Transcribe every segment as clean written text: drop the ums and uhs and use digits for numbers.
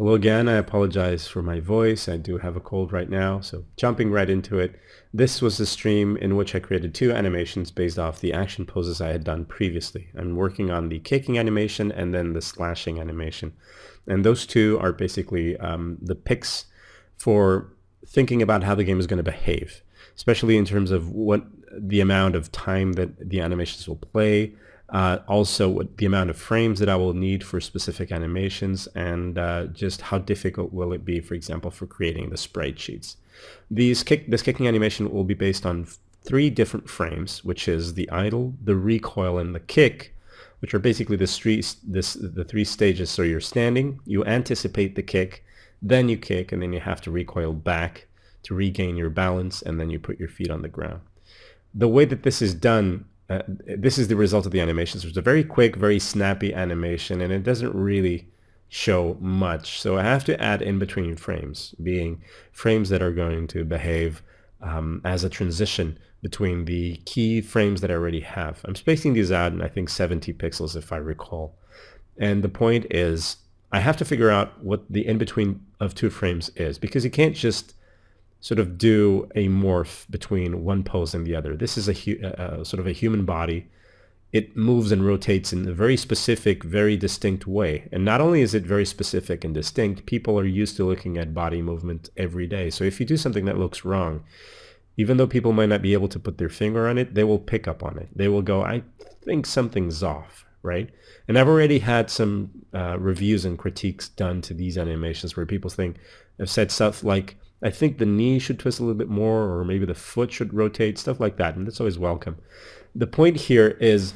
Well, again, I apologize for my voice. I do have a cold right now, so jumping right into it. This was a stream in which I created two animations based off the action poses I had done previously. I'm working on the kicking animation and then the slashing animation. And those two are basically the picks for thinking about how the game is going to behave, especially in terms of what the amount of time that the animations will play, also what the amount of frames that I will need for specific animations, and just how difficult will it be, for example, for creating the sprite sheets. This kicking animation will be based on three different frames, which is the idle, the recoil, and the kick, which are basically the three stages. So you're standing, you anticipate the kick, then you kick, and then you have to recoil back to regain your balance, and then you put your feet on the ground. The way that this is done, this is the result of the animation. So it's a very quick, very snappy animation, and it doesn't really show much. So I have to add in between frames, being frames that are going to behave as a transition between the key frames that I already have. I'm spacing these out in, I think, 70 pixels if I recall. And the point is, I have to figure out what the in-between of two frames is, because you can't just sort of do a morph between one pose and the other. This is a sort of a human body. It moves and rotates in a very specific, very distinct way. And not only is it very specific and distinct, people are used to looking at body movement every day. So if you do something that looks wrong, even though people might not be able to put their finger on it, they will pick up on it. They will go, I think something's off, right? And I've already had some reviews and critiques done to these animations where people have said stuff like, I think the knee should twist a little bit more, or maybe the foot should rotate, stuff like that, and that's always welcome. The point here is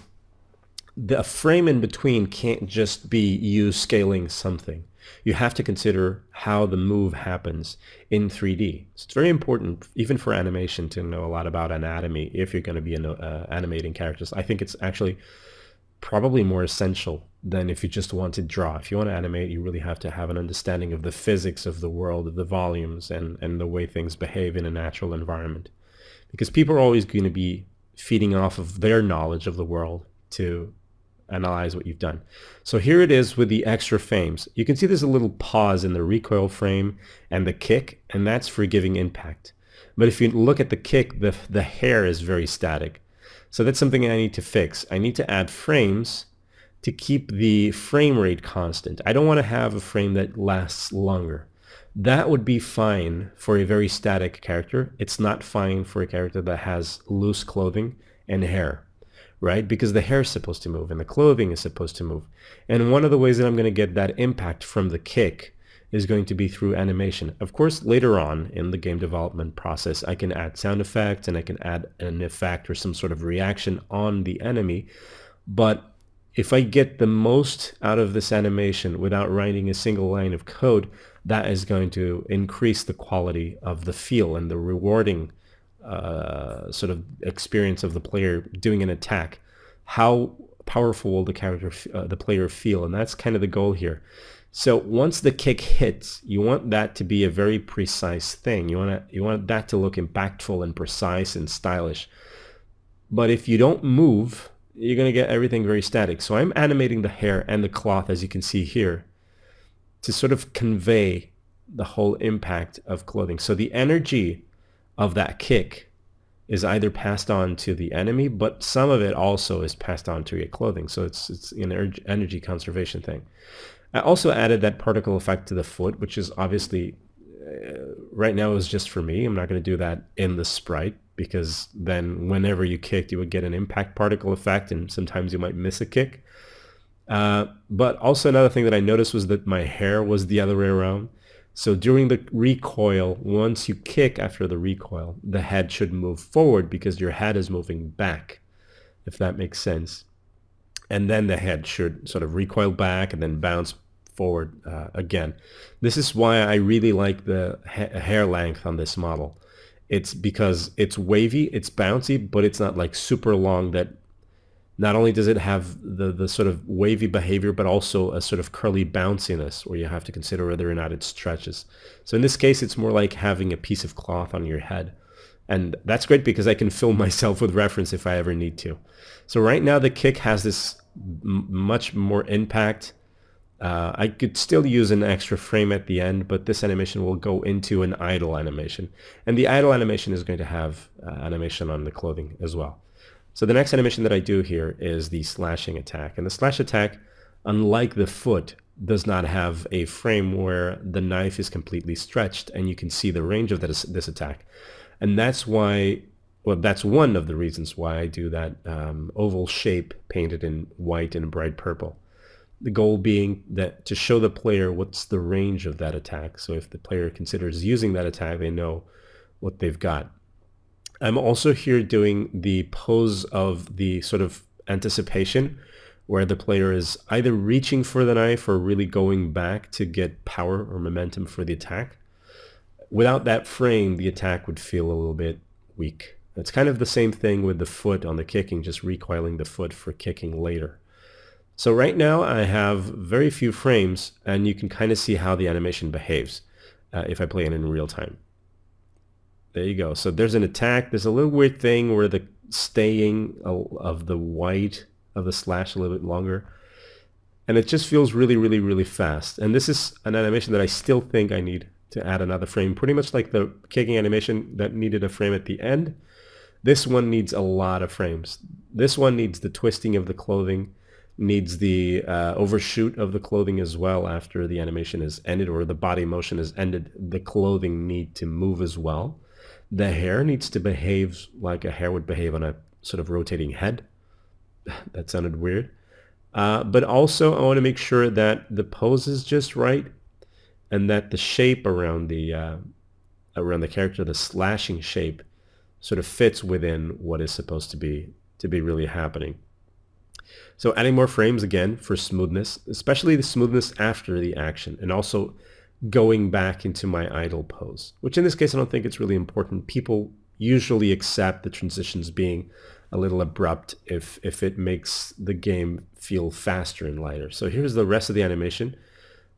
the frame in between can't just be you scaling something. You have to consider how the move happens in 3D. So it's very important, even for animation, to know a lot about anatomy if you're going to be animating characters. I think it's actually probably more essential than if you just want to draw. If you want to animate, you really have to have an understanding of the physics of the world, of the volumes, and the way things behave in a natural environment. Because people are always going to be feeding off of their knowledge of the world to analyze what you've done. So here it is with the extra frames. You can see there's a little pause in the recoil frame and the kick, and that's for giving impact. But if you look at the kick, the hair is very static. So that's something I need to fix. I need to add frames to keep the frame rate constant. I don't want to have a frame that lasts longer. That would be fine for a very static character. It's not fine for a character that has loose clothing and hair, right? Because the hair is supposed to move and the clothing is supposed to move. And one of the ways that I'm going to get that impact from the kick is going to be through animation. Of course, later on in the game development process, I can add sound effects and I can add an effect or some sort of reaction on the enemy. But if I get the most out of this animation without writing a single line of code, that is going to increase the quality of the feel and the rewarding sort of experience of the player doing an attack. How powerful will the player feel? And that's kind of the goal here. So once the kick hits, you want that to be a very precise thing. You want that to look impactful and precise and stylish. But if you don't move, you're going to get everything very static. So I'm animating the hair and the cloth, as you can see here, to sort of convey the whole impact of clothing. So the energy of that kick is either passed on to the enemy, but some of it also is passed on to your clothing. So it's an energy conservation thing. I also added that particle effect to the foot, which is obviously, right now is just for me. I'm not going to do that in the sprite, because then whenever you kicked, you would get an impact particle effect, and sometimes you might miss a kick. But also another thing that I noticed was that my hair was the other way around. So during the recoil, once you kick after the recoil, the head should move forward because your head is moving back, if that makes sense. And then the head should sort of recoil back and then bounce forward again. This is why I really like the hair length on this model. It's because it's wavy, it's bouncy, but it's not like super long that not only does it have the sort of wavy behavior, but also a sort of curly bounciness where you have to consider whether or not it stretches. So in this case, it's more like having a piece of cloth on your head. And that's great because I can film myself with reference if I ever need to. So right now the kick has this much more impact, I could still use an extra frame at the end, but this animation will go into an idle animation. And the idle animation is going to have animation on the clothing as well. So the next animation that I do here is the slashing attack. And the slash attack, unlike the foot, does not have a frame where the knife is completely stretched and you can see the range of this attack. And that's why, well, that's one of the reasons why I do that oval shape painted in white and bright purple. The goal being that to show the player what's the range of that attack. So if the player considers using that attack, they know what they've got. I'm also here doing the pose of the sort of anticipation, where the player is either reaching for the knife or really going back to get power or momentum for the attack. Without that frame, the attack would feel a little bit weak. It's kind of the same thing with the foot on the kicking, just recoiling the foot for kicking later. So right now I have very few frames, and you can kind of see how the animation behaves if I play it in real time. There you go. So there's an attack. There's a little weird thing where the staying of the white of the slash a little bit longer. And it just feels really, really, really fast. And this is an animation that I still think I need to add another frame, pretty much like the kicking animation that needed a frame at the end. This one needs a lot of frames. This one needs the twisting of the clothing, needs the overshoot of the clothing as well after the animation is ended or the body motion is ended. The clothing need to move as well. The hair needs to behave like a hair would behave on a sort of rotating head. That sounded weird. But also I want to make sure that the pose is just right and that the shape around the character, the slashing shape, sort of fits within what is supposed to be really happening. So adding more frames again for smoothness, especially the smoothness after the action, and also going back into my idle pose, which in this case I don't think it's really important. People usually accept the transitions being a little abrupt if it makes the game feel faster and lighter. So here's the rest of the animation.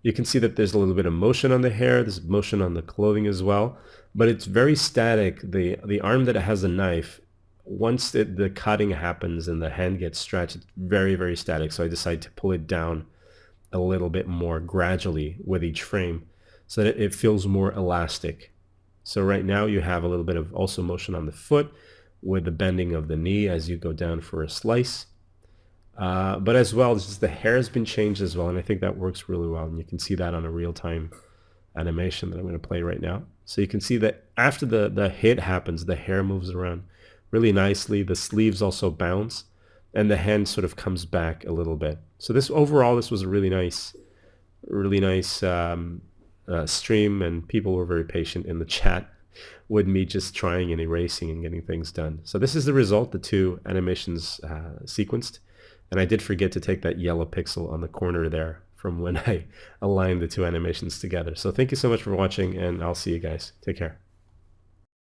You can see that there's a little bit of motion on the hair, there's motion on the clothing as well, but it's very static. The arm that has the knife, once the cutting happens and the hand gets stretched, it's very, very static. So I decided to pull it down a little bit more gradually with each frame so that it feels more elastic. So right now you have a little bit of also motion on the foot with the bending of the knee as you go down for a slice. But as well, just the hair has been changed as well, and I think that works really well. And you can see that on a real-time animation that I'm going to play right now. So you can see that after the hit happens, the hair moves around really nicely. The sleeves also bounce, and the hand sort of comes back a little bit. So this overall, this was a really nice stream, and people were very patient in the chat with me just trying and erasing and getting things done. So this is the result, the two animations sequenced. And I did forget to take that yellow pixel on the corner there from when I aligned the two animations together. So thank you so much for watching, and I'll see you guys. Take care.